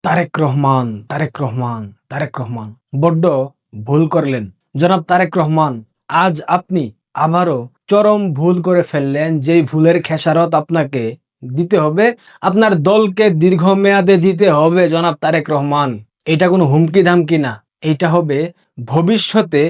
তারেক রহমান, তারেক রহমান, তারেক রহমান বড্ড ভুল করলেন জনাব তারেক রহমান। আজ আপনি আবারও চরম ভুল করে ফেললেন, যেই ভুলের খেসারত আপনাকে দিতে হবে, আপনার দলকে দীর্ঘমেয়াদে দিতে হবে জনাব তারেক রহমান। এটা কোনো হুমকি ধামকি না, এটা হবে ভবিষ্যতে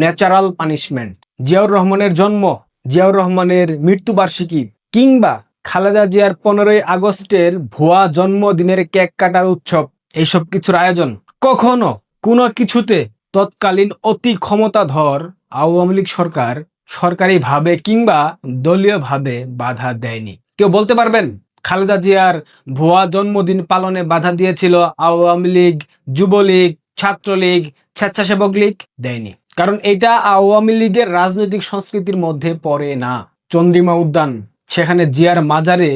ন্যাচারাল পানিশমেন্ট। জিয়াউর রহমানের জন্ম, জিয়াউর রহমানের মৃত্যুবার্ষিকী কিংবা খালেদা জিয়ার 15ই আগস্টের ভুয়া জন্মদিনের কেক কাটার উৎসব, এইসব কিছুর আয়োজন কখনো কোনো কিছুতে তৎকালীন অতি ক্ষমতাধর আওয়ামী লীগ সরকার সরকারিভাবে কিংবা দলীয়ভাবে বাধা দেয়নি। কেউ বলতে পারবেন খালেদা জিয়ার ভুয়া জন্মদিন পালনে বাধা দিয়েছিল আওয়ামী লীগ, যুবলীগ, ছাত্রলীগ, স্বেচ্ছাসেবক লীগ? দেয়নি, কারণ এটা আওয়ামী লীগের রাজনৈতিক সংস্কৃতির মধ্যে পড়ে না। চন্দ্রিমা উদ্যান, সেখানে জিয়ার মাজারে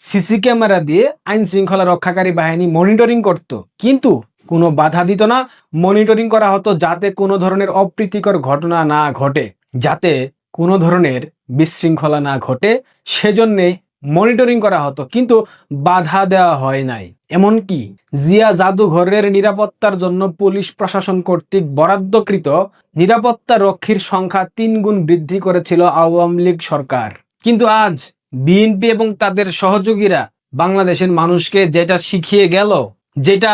সিসি ক্যামেরা দিয়ে আইন শৃঙ্খলা রক্ষাকারী বাহিনী মনিটরিং করত, কিন্তু কোনো বাধা দিত না। মনিটরিং করা হতো যাতে কোনো ধরনের অপ্রীতিকর ঘটনা না ঘটে, যাতে কোনো ধরনের বিশৃঙ্খলা না ঘটে, সেজন্যে মনিটরিং করা হতো, কিন্তু বাধা দেওয়া হয় নাই। এমনকি জিয়া জাদুঘরের নিরাপত্তার জন্য পুলিশ প্রশাসন কর্তৃক বরাদ্দকৃত নিরাপত্তা রক্ষীর সংখ্যা 3 গুণ বৃদ্ধি করেছিল আওয়ামী লীগ সরকার। কিন্তু আজ বিএনপি এবং তাদের সহযোগীরা বাংলাদেশের মানুষকে যেটা শিখিয়ে গেল, যেটা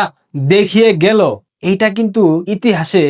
দেখিয়ে গেল, এইটা কিন্তু ইতিহাসে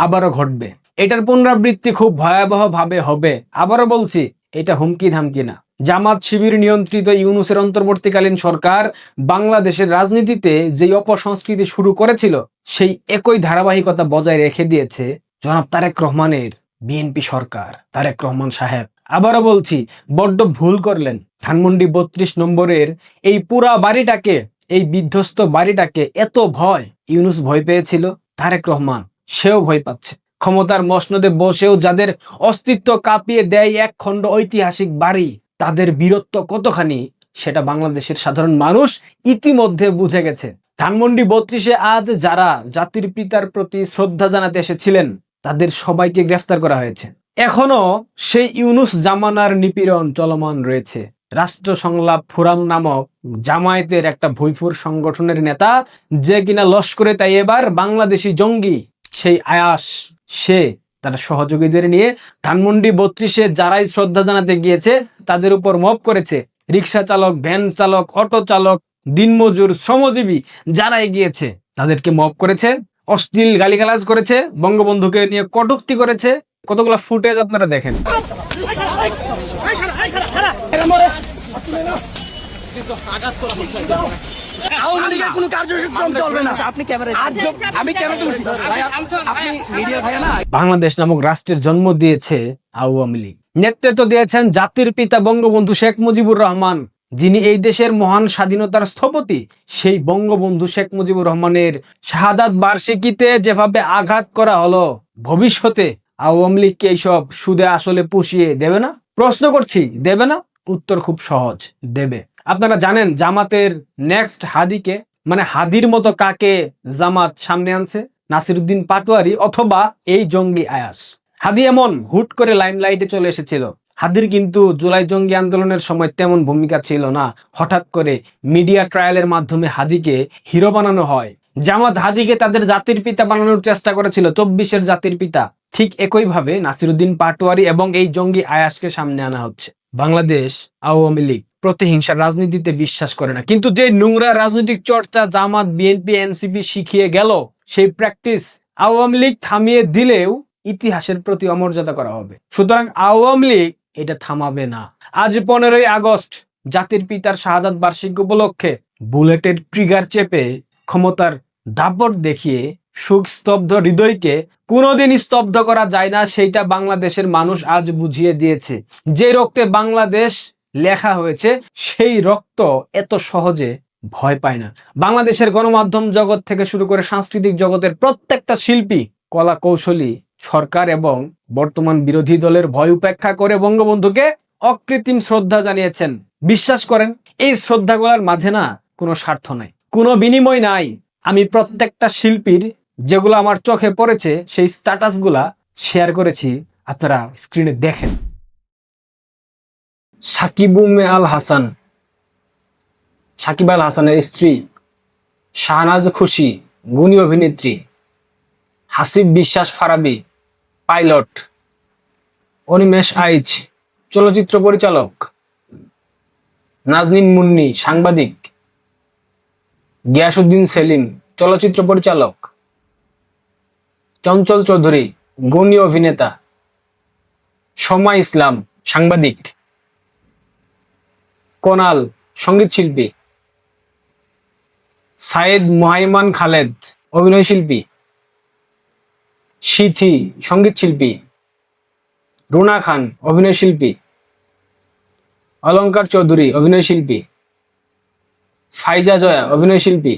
আবারও ঘটবে। এটার পুনরাবৃত্তি খুব ভয়াবহ ভাবে হবে। আবারও বলছি, এটা হুমকি ধামকি না। জামাত শিবির নিয়ন্ত্রিত ইউনূসের অন্তর্বর্তীকালীন সরকার বাংলাদেশের রাজনীতিতে যেই অপসংস্কৃতি শুরু করেছিল, সেই একই ধারাবাহিকতা বজায় রেখে দিয়েছে জনাব তারেক রহমানের বিএনপি সরকার। তারেক রহমান সাহেব, আবারও বলছি, বড্ড ভুল করলেন। ধানমন্ডি 32 নম্বরের এই পুরা বাড়িটাকে, এই বিধ্বস্ত বাড়িটাকে এত ভয় ইউনূস ভয় পেয়েছিল, তারেক রহমান সেও ভয় পাচ্ছে। ক্ষমতার মসনদে বসেও যাদের অস্তিত্ব কাঁপিয়ে দেয় এক খণ্ড ঐতিহাসিক বাড়ি, তাদের বীরত্ব কতখানি সেটা বাংলাদেশের সাধারণ মানুষ ইতিমধ্যে বুঝে গেছে। ধানমন্ডি 32-এ আজ যারা জাতির পিতার প্রতি শ্রদ্ধা জানাতে এসেছিলেন, তাদের সবাইকে গ্রেফতার করা হয়েছে। এখনো সেই ইউনূস জামানার নিপীড়ন চলমান রয়েছে। রাষ্ট্র সংলাপ ফোরাম নামক জামায়াতের একটা ভুইফুর সংগঠনের নেতা, যে কিনা লস্করে তাইয়েবার বাংলাদেশি জঙ্গি, সেই আয়াস, সে তার সহযোগীদের নিয়ে ধানমন্ডি 32-এ যারাই শ্রদ্ধা জানাতে গিয়েছে তাদের উপর মব করেছে। রিক্সা চালক, ভ্যান চালক, অটো চালক, দিনমজুর, শ্রমজীবী যারাই গিয়েছে তাদেরকে মব করেছে, অশ্লীল গালিগালাজ করেছে, বঙ্গবন্ধুকে নিয়ে কটূক্তি করেছে। কতগুলো ফুটেজ আপনারা দেখেন। বাংলাদেশ নামক রাষ্ট্রের জন্ম দিয়েছে আওয়ামী লীগ, নেতৃত্ব দিয়েছেন জাতির পিতা বঙ্গবন্ধু শেখ মুজিবুর রহমান, যিনি এই দেশের মহান স্বাধীনতার স্থপতি। সেই বঙ্গবন্ধু শেখ মুজিবুর রহমানের শাহাদাত বার্ষিকীতে যেভাবে আঘাত করা হলো, ভবিষ্যতে আওয়ামী লীগকে এইসব সুদে আসলে পুষিয়ে দেবে না? প্রশ্ন করছি, দেবে না? উত্তর খুব সহজ, দেবে। আপনারা জানেন জামাতের নেক্সট হাদিকে, মানে হাদির মতো কাকে জামাত সামনে আনছে? নাসিরউদ্দিন পাটোয়ারি অথবা এই জঙ্গি আয়াস। হাদি এমন হুট করে লাইমলাইটে চলে এসেছিল। হাদির কিন্তু জুলাই জঙ্গি আন্দোলনের সময় তেমন ভূমিকা ছিল না। হঠাৎ করে মিডিয়া ট্রায়ালের মাধ্যমে হাদিকে হিরো বানানো হয়। জামাত হাদিকে তাদের জাতির পিতা বানানোর চেষ্টা করেছিল, 24-এর জাতির পিতা। ঠিক একইভাবে নাসিরউদ্দিন পাটোয়ারি এবং এই জঙ্গি আয়াসকে সামনে আনা হচ্ছে। বাংলাদেশ আওয়ামী লীগ প্রতিহিংসার রাজনীতিতে বিশ্বাস করে না, কিন্তু যে নোংরা রাজনৈতিক চর্চা জামাত, বিএনপি, এনসিপি শিখিয়ে গেল, সেই প্র্যাকটিস আওয়ামী লীগ থামিয়ে দিলেও ইতিহাসের প্রতি অমর্যাদা করা হবে। সুতরাং আওয়ামী লীগ এটা থামাবে না। আজ 15ই আগস্ট জাতির পিতার শাহাদাত বার্ষিকী উপলক্ষে বুলেটের ট্রিগার চেপে ক্ষমতার দাপট দেখিয়ে সুখ স্তব্ধ হৃদয়কে কোনোদিন স্তব্ধ করা যায় না, সেইটা বাংলাদেশের মানুষ আজ বুঝিয়ে দিয়েছে। যে রক্তে বাংলাদেশ লেখা হয়েছে, সেই রক্ত এত সহজে ভয় পায় না। বাংলাদেশের গণমাধ্যম জগৎ থেকে শুরু করে সাংস্কৃতিক জগতের প্রত্যেকটা শিল্পী, কলা কৌশলী, সরকার এবং বর্তমান বিরোধী দলের ভয় উপেক্ষা করে বঙ্গবন্ধুকে অকৃত্রিম শ্রদ্ধা জানিয়েছেন। বিশ্বাস করেন, এই শ্রদ্ধাগুলোর মাঝে না কোনো স্বার্থ নাই, কোনো বিনিময় নাই। আমি প্রত্যেকটা শিল্পীর যেগুলো আমার চোখে পড়েছে সেই স্ট্যাটাসগুলা শেয়ার করেছি, আপনারা স্ক্রিনে দেখেন। সাকিব আল হাসানের স্ত্রী শাহনাজ খুশি গুণী অভিনেত্রী, হাসিব বিশ্বাস ফারাবি পাইলট, অনিমেষ আইচ চলচ্চিত্র পরিচালক, নাজনীন মুন্নি সাংবাদিক, গিয়াসউদ্দিন সেলিম চলচ্চিত্র পরিচালক, চঞ্চল চৌধুরী গুণী অভিনেতা, সমা ইসলাম সাংবাদিক, কোনাল সঙ্গীত শিল্পী, সায়েদ মোহাইমান খালেদ অভিনয় শিল্পী, সিথি সঙ্গীত শিল্পী, রুনা খান অভিনয় শিল্পী, অলঙ্কার চৌধুরী অভিনয় শিল্পী, ফাইজা জয়া অভিনয় শিল্পী,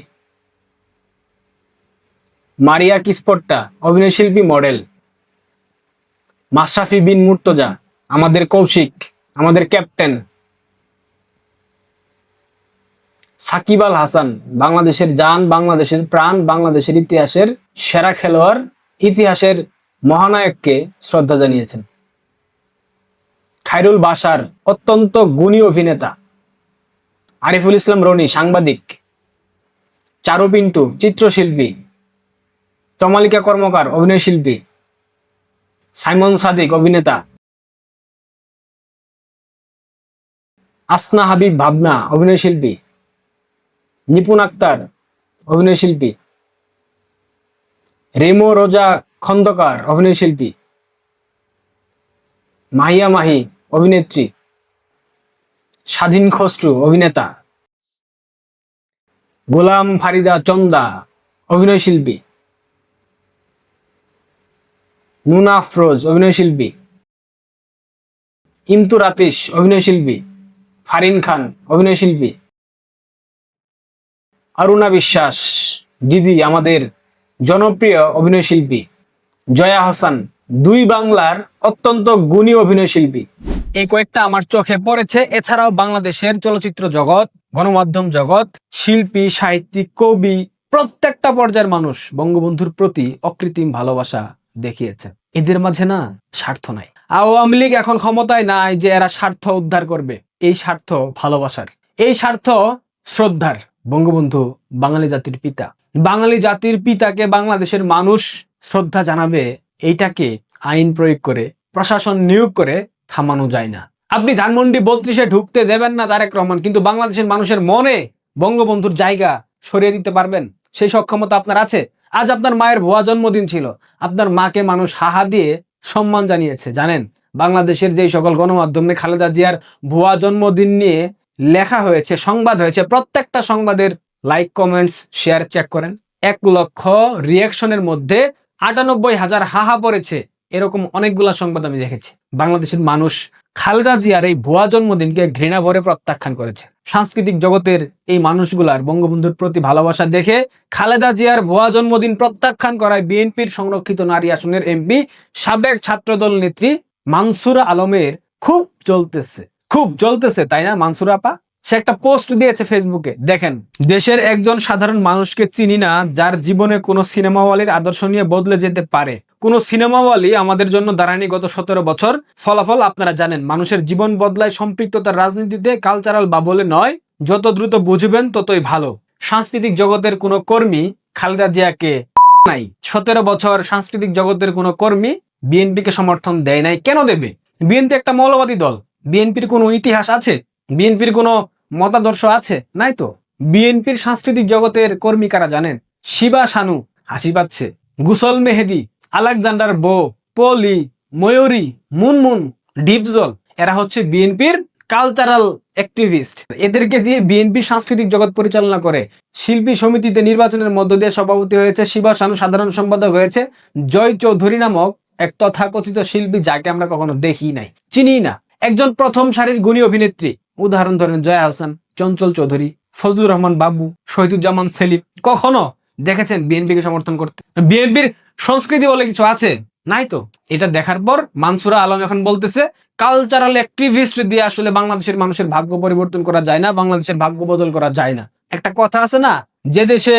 মারিয়া কিসপট্টা অভিনয় শিল্পী মডেল, মাশরাফি বিন মুর্তজা আমাদের কৌশিক, আমাদের ক্যাপ্টেন, সাকিব আল হাসান বাংলাদেশের জান, বাংলাদেশের প্রাণ, বাংলাদেশের ইতিহাসের সেরা খেলোয়াড়, ইতিহাসের মহানায়ককে শ্রদ্ধা জানিয়েছেন। খায়রুল বাশার অত্যন্ত গুণী অভিনেতা, আরিফুল ইসলাম রনি সাংবাদিক, চারু পিন্টু চিত্রশিল্পী, তমালিকা কর্মকার অভিনয় শিল্পী, সাইমন সাদিক অভিনেতা, আসনা হাবিব ভাবনা অভিনয় শিল্পী, নিপুণ আক্তার অভিনয় শিল্পী, রেমো রোজা খন্দকার অভিনয় শিল্পী, মাহিয়া মাহি অভিনেত্রী, স্বাধীন খসরু অভিনেতা, গোলাম ফারিদা চন্দা অভিনয় শিল্পী, নুনা আফরোজ অভিনয় শিল্পী, ইমতুর আতিশ অভিনয় শিল্পী, ফারিন খান অভিনয় শিল্পী, অরুণা বিশ্বাস দিদি আমাদের জনপ্রিয় অভিনয় শিল্পী, জয়া হাসান দুই বাংলার অত্যন্ত গুণী অভিনয় শিল্পী। এই কয়েকটা আমার চোখে পড়েছে। এছাড়াও বাংলাদেশের চলচ্চিত্র জগৎ, গণমাধ্যম জগৎ, শিল্পী, সাহিত্যিক, কবি, প্রত্যেকটা পর্যায়ের মানুষ বঙ্গবন্ধুর প্রতি অকৃত্রিম ভালোবাসা দেখিয়েছে। এদের মাঝে না স্বার্থ নাই। আওয়ামী লীগ এখন ক্ষমতায় নাই যে এরা স্বার্থ উদ্ধার করবে। এই স্বার্থ ভালোবাসার, এই স্বার্থ শ্রদ্ধার। বঙ্গবন্ধু বাঙালি জাতির পিতা, বাঙালি জাতির পিতাকে বাংলাদেশের মানুষ শ্রদ্ধা জানাবে, এইটাকে আইন প্রয়োগ করে, প্রশাসন নিয়োগ করে থামানো যায় না। আপনি ধানমন্ডি 32-এ ঢুকতে দেবেন না তারেক রহমান, কিন্তু বাংলাদেশের মানুষের মনে বঙ্গবন্ধুর জায়গা সরিয়ে দিতে পারবেন? সেই সক্ষমতা আপনার আছে? আজ আপনার মায়ের ভুয়া জন্মদিন ছিল, আপনার মাকে মানুষ হাহা দিয়ে সম্মান জানিয়েছে। জানেন, বাংলাদেশের যেই সকল গণমাধ্যমে খালেদা জিয়ার ভুয়া জন্মদিন নিয়ে লেখা হয়েছে, সংবাদ হয়েছে, প্রত্যেকটা সংবাদের লাইক, কমেন্টস, শেয়ার চেক করেন। 1 লক্ষ রিয়াকশনের মধ্যে 98,000 হাহা পড়েছে। এরকম অনেকগুলা সংবাদ আমি দেখেছি। বাংলাদেশের মানুষ খালেদা জিয়ার এই ভুয়া জন্মদিনকে ঘৃণা ভরে প্রত্যাখ্যান করেছে। সাংস্কৃতিক জগতের এই মানুষগুলার বঙ্গবন্ধুর প্রতি ভালোবাসা দেখে খালেদা জিয়ার ভুয়া জন্মদিন প্রত্যাখ্যান করায় বিএনপির সংরক্ষিত নারী আসনের এমপি সাবেক ছাত্রদল নেত্রী মানসুরা আলমের খুব জ্বলতেছে, তাই না মানসুরা আপা? সে একটা পোস্ট দিয়েছে ফেসবুকে, দেখেন। দেশের একজন সাধারণ মানুষকে চিনি না যার জীবনে কোনো সিনেমাওয়ালির আদর্শ নিয়ে বদলে যেতে পারে। কোন সিনেমাওয়ালি আমাদের জন্য দাঁড়ায়নি গত 17 বছর। ফলাফল আপনারা জানেন। মানুষের জীবন বদলায় সম্পৃক্ততার রাজনীতিতে, কালচারাল বাবলে নয়। যত দ্রুত বুঝবেন ততই ভালো। সাংস্কৃতিক জগতের কোনো কর্মী খালেদা জিয়াকে নাই। 17 বছর সাংস্কৃতিক জগতের কোনো কর্মী বিএনপিকে সমর্থন দেয় নাই। কেন দেবে? বিএনপি একটা মৌলবাদী দল। বিএনপির কোনো ইতিহাস আছে? বিএনপির কোনো মতাদর্শ আছে? নাই তো। বিএনপির সাংস্কৃতিক জগতের কর্মী কারা জানেন? শিবা শানু হাসি পাচ্ছে, গুসল মেহেদি, আলেকজান্ডার বো, পলি, ময়ূরী, মুনমুন, ডিপজল, এরা হচ্ছে বিএনপির কালচারাল অ্যাক্টিভিস্ট। এদেরকে দিয়ে বিএনপি সাংস্কৃতিক জগৎ পরিচালনা করে। শিল্পী সমিতিতে নির্বাচনের মধ্য দিয়ে সভাপতি হয়েছে শিবা শানু, সাধারণ সম্পাদক হয়েছে জয় চৌধুরী নামক এক তথাকথিত শিল্পী, যাকে আমরা কখনো দেখি নাই, চিনি না। একজন প্রথম সারির গুণী অভিনেত্রী, উদাহরণ ধরেন জয়া হাসান, চঞ্চল চৌধুরী, ফজলুর রহমান বাবু, শহীদুজ্জামান সেলিম। কখনো দেখেছেন বিএনপিকে সমর্থন করতে? বিএনপির সংস্কৃতি বলে কিছু আছে? নাই তো। এটা দেখার পর মানসুরা আলম এখন বলতেছে কালচারাল অ্যাক্টিভিস্ট দিয়ে আসলে বাংলাদেশের মানুষের ভাগ্য পরিবর্তন করা যায় না, বাংলাদেশের ভাগ্য বদল করা যায় না। একটা কথা আছে না, যে দেশে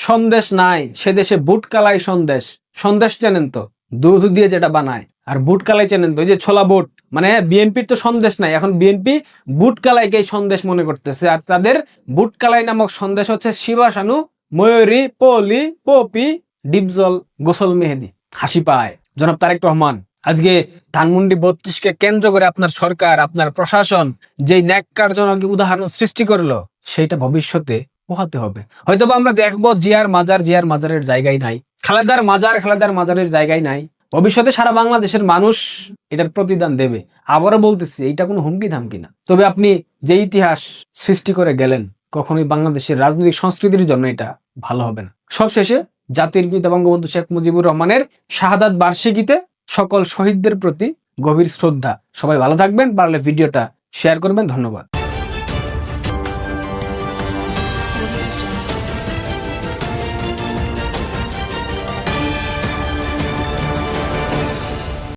সন্দেশ নাই সে দেশে বুটকালাই সন্দেশ। সন্দেশ চেনেন তো, দুধ দিয়ে যেটা বানায়। আর বুটকালাই চেনেন তো, ওই যে ছোলা বুট। মানে বিএনপির তো সন্দেশ নাই, এখন বিএনপি বুটকালাইকে সন্দেশ মনে করতেছে। আর তাদের বুটকালাই নামক সন্দেশ হচ্ছে শিবা শানু ময়ূরী, পলি, পপি, ডিপজল, গোসল মেহেদি। হাসি পায়। জনাব তারেক রহমান, আজকে ধানমন্ডি 32-কে কেন্দ্র করে আপনার সরকার, আপনার প্রশাসন যেই ন্যাক্কারজনক উদাহরণ সৃষ্টি করলো, সেটা ভবিষ্যতে পোহাতে হবে। হয়তোবা আমরা দেখবো জিয়ার মাজারের জায়গায় নাই, খালেদার মাজারের জায়গায় নাই। ভবিষ্যতে সারা বাংলাদেশের মানুষ এটার প্রতিদান দেবে। আবারও বলতেছি, এটা কোনো হুমকি ধামকি না। তবে আপনি যে ইতিহাস সৃষ্টি করে গেলেন, কখনোই বাংলাদেশের রাজনৈতিক সংস্কৃতির জন্য এটা ভালো হবে না। সবশেষে জাতির পিতা বঙ্গবন্ধু শেখ মুজিবুর রহমানের শাহাদাত বার্ষিকীতে সকল শহীদদের প্রতি গভীর শ্রদ্ধা। সবাই ভালো থাকবেন, পারলে ভিডিওটা শেয়ার করবেন। ধন্যবাদ।